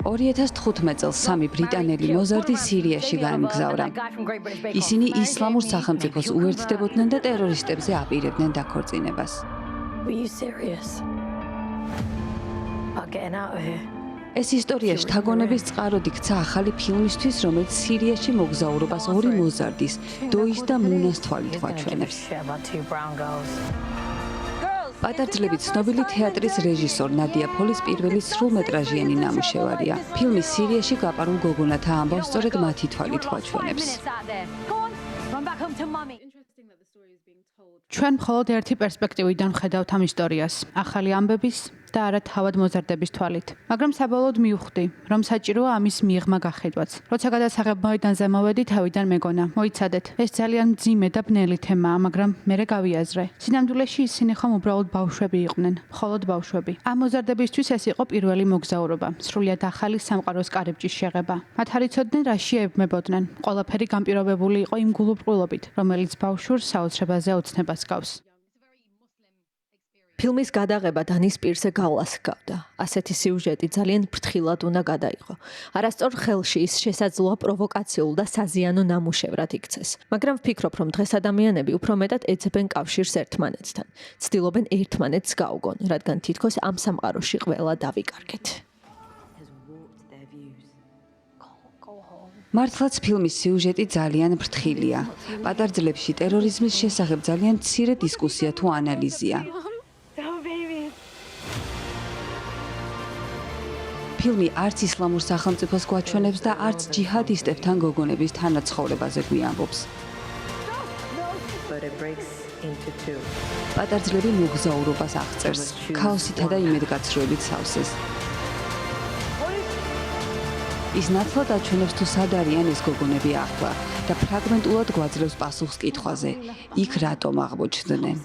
2015 წელს სამი ბრიტანელი მოზარდი სირიაში გაემგზავრა. ისინი ისლამურ სახელმწიფოს უერთდებოდნენ და ტერორისტებზე აპირებდნენ დაქორწინებას. ეს ისტორია შთაგონების წყაროდ იქცა ახალი ფილმისთვის, რომელიც სირიაში მოგზაურობას ორი მოზარდის, დოის და მუნას თვალით გვაჩვენებს. პატარძლებით ცნობილი თეატრის რეჟისორ ნადია ფოლის პირველი სრულმეტრაჟიანი ნამუშევარია. ფილმი სირიაში გაპარულ გოგონათა ამბავს სწორედ მათი თვალით გვაჩვენებს. ჩვენ მხოლოდ ერთი პერსპექტივიდან ვხედავთ ამ ისტორიას, ახალი ამბების და არა თავად მოზარდების თვალით. მაგრამ საბოლოოდ მივხვდი, რომ საჭიროა ამის მიღმა გახედვაც. როცა გადასაღებ მოედანზე მოვედი, თავიდან მეგონა, მოიცადეთ, ეს ძალიან მძიმე და ბნელი თემაა, მაგრამ მერე გავიაზრე. სინამდვილეში ისინი ხომ უბრალოდ ბავშვები იყვნენ, მხოლოდ ბავშვები. ამ მოზარდებისთვის ეს იყო პირველი მოგზაურობა, სრულიად ახალი სამყაროს კარიბჭის შეღება. მათ არ იცოდნენ, რაში ებმებოდნენ. ყველაფერი განპირობებული იყო იმ გულუბრყვილობით, რომელიც ბავშვურს საოცრებაზე ოცნებას გავს. ფილმის გადაღება დანის პირზე გავლას ჰგავდა. ასეთი სიუჟეტი ძალიან ფრთხილად უნდა გადაიღო. არასწორ ხელში ის შესაძლოა პროვოკაციულ და საზიანო ნამუშევრად იქცეს. მაგრამ ვფიქრობ, რომ დღეს ადამიანები უფრო მეტად ეძებენ კავშირს ერთმანეთთან. ცდილობენ ერთმანეთს გაუგონ, რადგან თითქოს ამ სამყაროში ყველა დავიკარგეთ. მართლაც ფილმის სიუჟეტი ძალიან ფრთხილია. პატარძლებში ტერორიზმის შესახებ ძალიან მცირე დისკუსია თუ ანალიზია. ფილმი არც ისლამურ სახელმწიფოს გვაჩვენებს და არც ჯიჰადისტებთან გოგონების თანაცხოვრებაზე გვიამბობს. პატარძლები მოგზაურობას აღწერს, ქაოსითა და იმედგაცრუებით სავსეს. ის ნათლად აჩვენებს თუ სად არიან ეს გოგონები ახლა და ფრაგმენტულად გვაძლევს პასუხს კითხვაზე, იქ რატომ აღმოჩნდნენ.